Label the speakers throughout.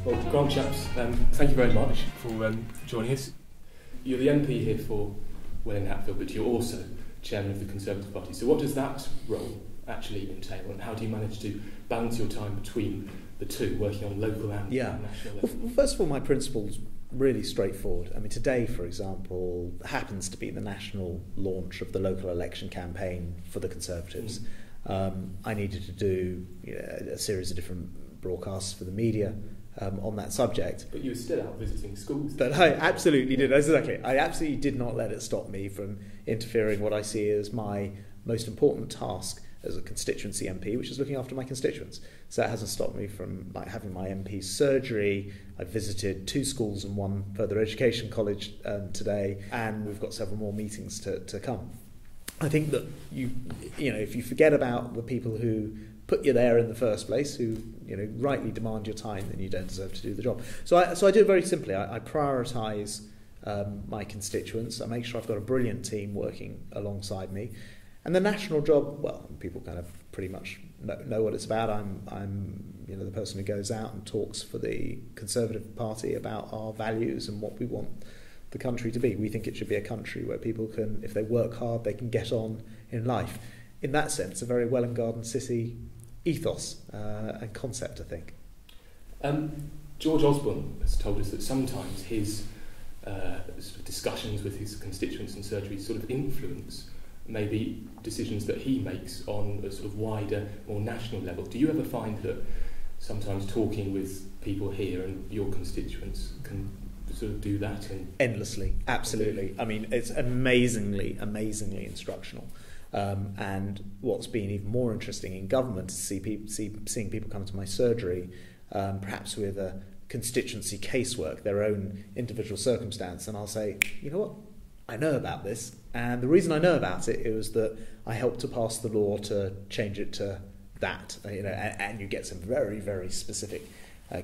Speaker 1: Well, Grant Shapps, thank you very much for joining us. You're the MP here for Welwyn Hatfield, but you're also chairman of the Conservative Party. So what does that role actually entail, and how do you manage to balance your time between the two, working on local and national level?
Speaker 2: Well, first of all, my principle's really straightforward. I mean, today, for example, happens to be the national launch of the local election campaign for the Conservatives. I needed to do a series of different broadcasts for the media on that subject.
Speaker 1: But you were still out visiting schools.
Speaker 2: But I absolutely did. Exactly. I absolutely did not let it stop me from interfering what I see as my most important task as a constituency MP, which is looking after my constituents. So it hasn't stopped me from having my MP surgery. I visited 2 schools and 1 further education college today, and we've got several more meetings to come. I think that if you forget about the people who put you there in the first place, who rightly demand your time, then you don't deserve to do the job. So I do it very simply. I prioritise my constituents. I make sure I've got a brilliant team working alongside me. And the national job, well, people kind of pretty much know what it's about. I'm the person who goes out and talks for the Conservative Party about our values and what we want the country to be. We think it should be a country where people can, if they work hard, they can get on in life. In that sense, a very Welwyn Garden City ethos and concept, I think.
Speaker 1: George Osborne has told us that sometimes his sort of discussions with his constituents and surgeries sort of influence maybe decisions that he makes on a sort of wider, more national level. Do you ever find that sometimes talking with people here and your constituents can sort of do that?
Speaker 2: Endlessly, absolutely. I mean, it's amazingly instructional. And what's been even more interesting in government is seeing people come to my surgery, perhaps with a constituency casework, their own individual circumstance, and I'll say, you know what, I know about this, and the reason I know about it was that I helped to pass the law to change it to that, and you get some very, very specific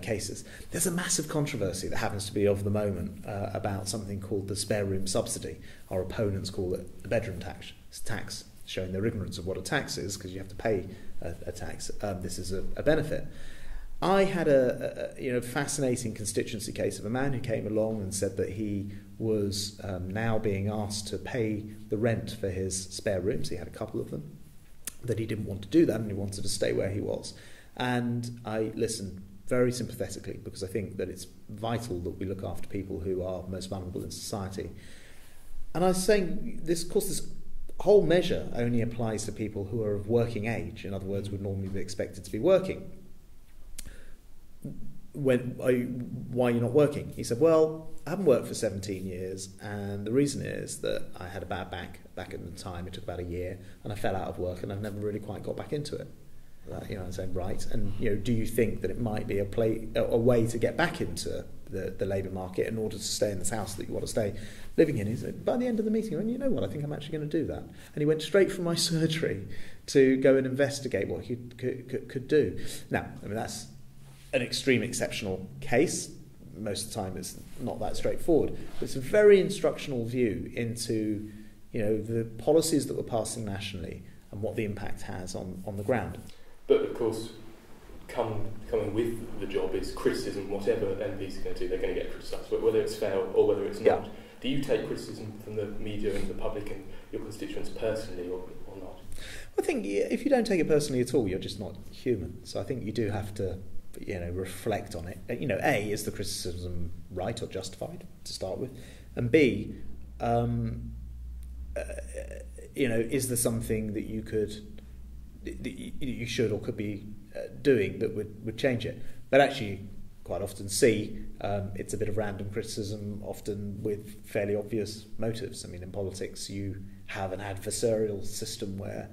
Speaker 2: cases. There's a massive controversy that happens to be of the moment about something called the spare room subsidy. Our opponents call it the bedroom tax, showing their ignorance of what a tax is, because you have to pay a tax. This is a benefit. I had a fascinating constituency case of a man who came along and said that he was now being asked to pay the rent for his spare rooms. He had a couple of them. That he didn't want to do that and he wanted to stay where he was. And I listened very sympathetically, because I think that it's vital that we look after people who are most vulnerable in society. And I was saying, this whole measure only applies to people who are of working age. In other words, would normally be expected to be working. Why are you not working? He said, well, I haven't worked for 17 years, and the reason is that I had a bad back at the time. It took about a year, and I fell out of work, and I've never really quite got back into it. I'm saying, right, and do you think that it might be a way to get back into the labour market in order to stay in this house that you want to stay living in? He said, by the end of the meeting, I went, you know what, I think I'm actually going to do that. And he went straight from my surgery to go and investigate what he could do. Now, I mean, that's an extreme exceptional case. Most of the time it's not that straightforward. But it's a very instructional view into the policies that we're passing nationally and what the impact has on the ground.
Speaker 1: But of course, coming with the job is criticism. Whatever MPs are going to do, they're going to get criticised, whether it's fair or whether it's not. Do you take criticism from the media and the public and your constituents personally or not?
Speaker 2: I think if you don't take it personally at all, you're just not human. So I think you do have to reflect on it. A, is the criticism right or justified to start with, and B, is there something that you should or could be doing that would change it? But actually, quite often C, it's a bit of random criticism, often with fairly obvious motives. I mean, in politics, you have an adversarial system where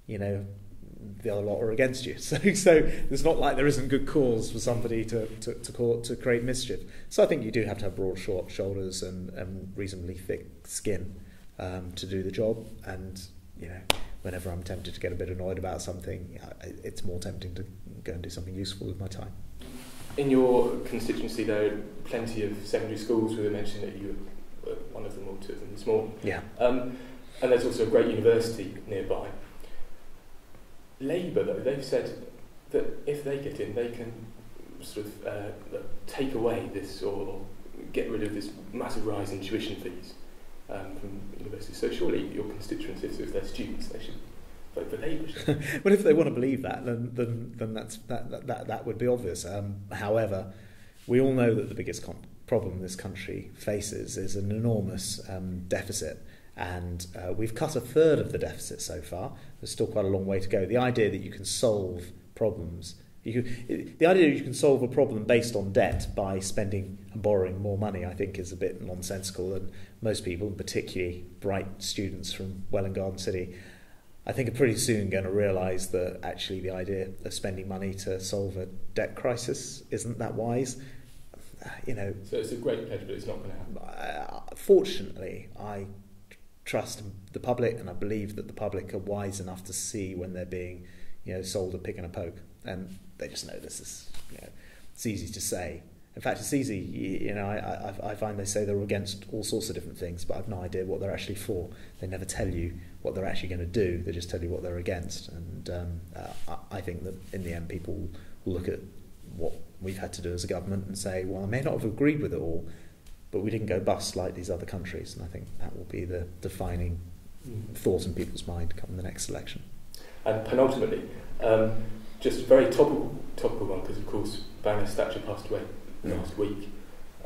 Speaker 2: the other lot are against you. So it's not like there isn't good cause for somebody to create mischief. So I think you do have to have broad shoulders and reasonably thick skin to do the job. And whenever I'm tempted to get a bit annoyed about something, it's more tempting to go and do something useful with my time.
Speaker 1: In your constituency, there are plenty of secondary schools. We were mentioning that you were one of them or two of them this morning.
Speaker 2: Yeah.
Speaker 1: And there's also a great university nearby. Labour, though, they've said that if they get in, they can sort of take away this or get rid of this massive rise in tuition fees from universities. So surely your constituents, if they're students, they should vote for Labour.
Speaker 2: Well, if they want to believe that, then that would be obvious. However, we all know that the biggest problem this country faces is an enormous deficit. And we've cut a third of the deficit so far. There's still quite a long way to go. The idea that you can solve problems, the idea that you can solve a problem based on debt by spending and borrowing more money, I think, is a bit nonsensical. And most people, and particularly bright students from Welwyn Garden City, I think are pretty soon going to realise that actually the idea of spending money to solve a debt crisis isn't that wise.
Speaker 1: So it's a great pledge, but it's not going to happen.
Speaker 2: Fortunately, I trust the public, and I believe that the public are wise enough to see when they're being, sold a pick and a poke, and they just know this is, it's easy to say. In fact, it's easy. I find they say they're against all sorts of different things, but I've no idea what they're actually for. They never tell you what they're actually going to do. They just tell you what they're against, and I think that in the end, people will look at what we've had to do as a government and say, well, I may not have agreed with it all, but we didn't go bust like these other countries, and I think that will be the defining thought in people's mind come the next election.
Speaker 1: And penultimately, just a very topical one, because of course Baroness Thatcher passed away last week,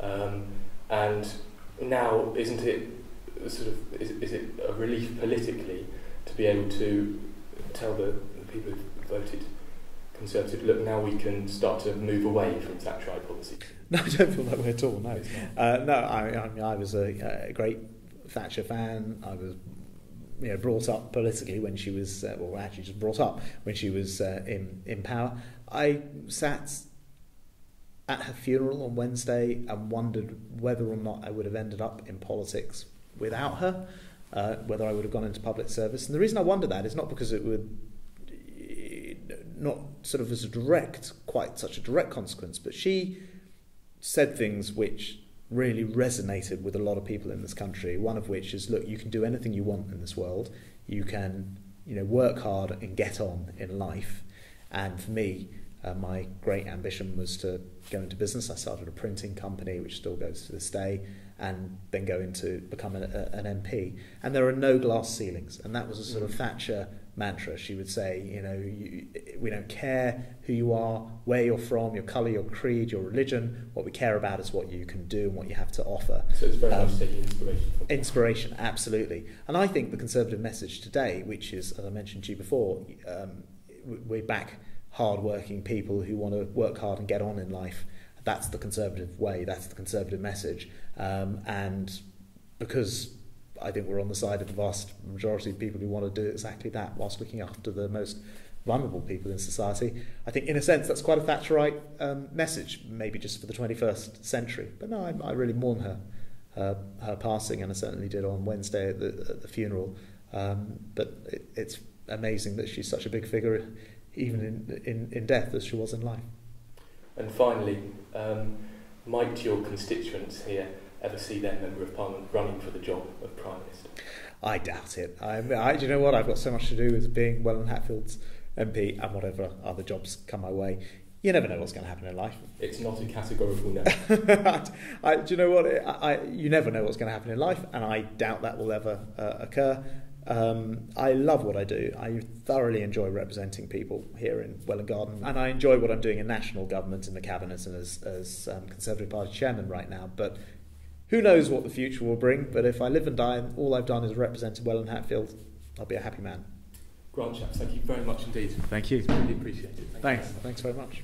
Speaker 1: and now isn't it sort of is it a relief politically to be able to tell the people who voted Conservative, look, now we can start to move away from Thatcherite policy?
Speaker 2: No, I don't feel that way at all. No, I was a great Thatcher fan. I was, brought up politically when she was, actually just brought up when she was in power. I sat at her funeral on Wednesday and wondered whether or not I would have ended up in politics without her, whether I would have gone into public service. And the reason I wonder that is not because it would not sort of as quite such a direct consequence, but she said things which really resonated with a lot of people in this country. One of which is, look, you can do anything you want in this world. You can, work hard and get on in life. And for me, my great ambition was to go into business. I started a printing company, which still goes to this day, and then go into become an MP. And there are no glass ceilings. And that was a sort of Thatcher mantra. She would say, we don't care who you are, where you're from, your colour, your creed, your religion. What we care about is what you can do and what you have to offer.
Speaker 1: So it's very much taking inspiration.
Speaker 2: Inspiration, absolutely. And I think the Conservative message today, which is, as I mentioned to you before, we back hard-working people who want to work hard and get on in life. That's the Conservative way. That's the Conservative message. And because I think we're on the side of the vast majority of people who want to do exactly that whilst looking after the most vulnerable people in society. I think, in a sense, that's quite a Thatcherite message, maybe just for the 21st century. But no, I really mourn her passing, and I certainly did on Wednesday at the funeral. But it's amazing that she's such a big figure, even in death, as she was in life. And
Speaker 1: finally, might your constituents here ever see their Member of Parliament running for the job of Prime Minister?
Speaker 2: I doubt it. Do you know what? I've got so much to do with being Welwyn Hatfield's MP and whatever other jobs come my way. You never know what's going to happen in life.
Speaker 1: It's not a categorical no.
Speaker 2: Do you know what? You never know what's going to happen in life, and I doubt that will ever occur. I love what I do. I thoroughly enjoy representing people here in Welwyn Garden, and I enjoy what I'm doing in national government, in the cabinet, and as Conservative Party chairman right now. But who knows what the future will bring? But if I live and die and all I've done is represented Welwyn Hatfield, I'll be a happy man.
Speaker 1: Grant Shapps, thank you very much indeed.
Speaker 2: Thank you.
Speaker 1: Really appreciate it.
Speaker 2: Thanks very much.